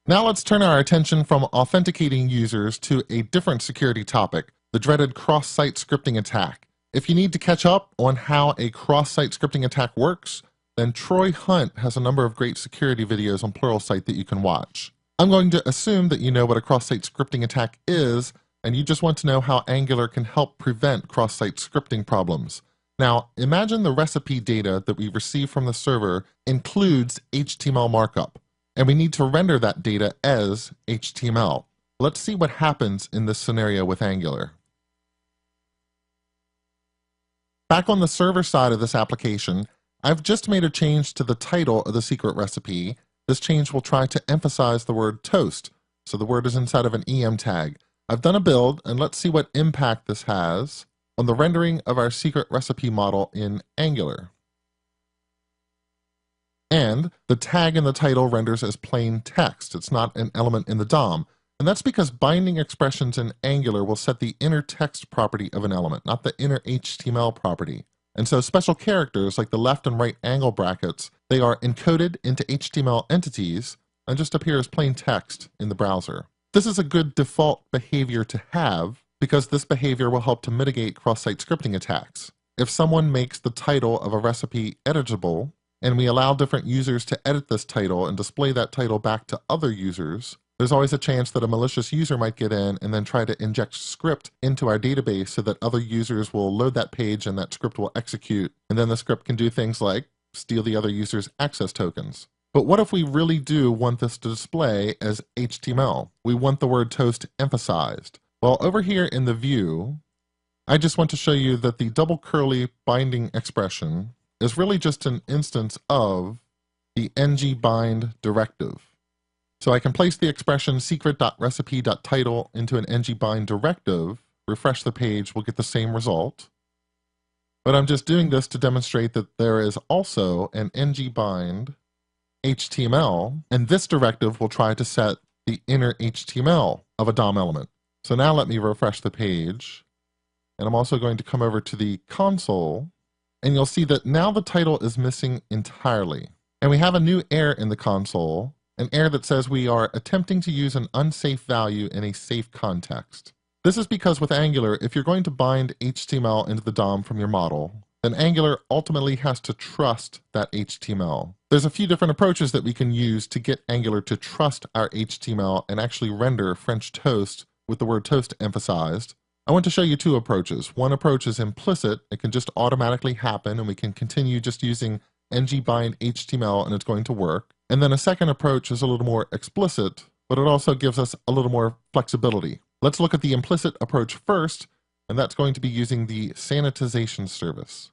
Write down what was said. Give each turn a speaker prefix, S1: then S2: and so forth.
S1: Now let's turn our attention from authenticating users to a different security topic, the dreaded cross-site scripting attack. If you need to catch up on how a cross-site scripting attack works, then Troy Hunt has a number of great security videos on Pluralsight that you can watch. I'm going to assume that you know what a cross-site scripting attack is, and you just want to know how Angular can help prevent cross-site scripting problems. Now, imagine the recipe data that we receive from the server includes HTML markup, and we need to render that data as HTML. Let's see what happens in this scenario with Angular. Back on the server side of this application, I've just made a change to the title of the secret recipe. This change will try to emphasize the word toast, so the word is inside of an EM tag. I've done a build, and let's see what impact this has on the rendering of our secret recipe model in Angular. And the tag in the title renders as plain text. It's not an element in the DOM. And that's because binding expressions in Angular will set the inner text property of an element, not the inner HTML property. And so special characters like the left and right angle brackets, they are encoded into HTML entities and just appear as plain text in the browser. This is a good default behavior to have because this behavior will help to mitigate cross-site scripting attacks. If someone makes the title of a recipe editable, and we allow different users to edit this title and display that title back to other users, there's always a chance that a malicious user might get in and then try to inject script into our database so that other users will load that page and that script will execute, and then the script can do things like steal the other user's access tokens. But what if we really do want this to display as HTML? We want the word toast emphasized. Well, over here in the view, I just want to show you that the double curly binding expression is really just an instance of the ngbind directive. So I can place the expression secret.recipe.title into an ngbind directive, refresh the page, we'll get the same result. But I'm just doing this to demonstrate that there is also an ngbind HTML, and this directive will try to set the inner HTML of a DOM element. So now let me refresh the page, and I'm also going to come over to the console, and you'll see that now the title is missing entirely. And we have a new error in the console, an error that says we are attempting to use an unsafe value in a safe context. This is because with Angular, if you're going to bind HTML into the DOM from your model, then Angular ultimately has to trust that HTML. There's a few different approaches that we can use to get Angular to trust our HTML and actually render French toast with the word toast emphasized. I want to show you two approaches. One approach is implicit. It can just automatically happen, and we can continue just using ngbind HTML and it's going to work. And then a second approach is a little more explicit, but it also gives us a little more flexibility. Let's look at the implicit approach first, and that's going to be using the sanitization service.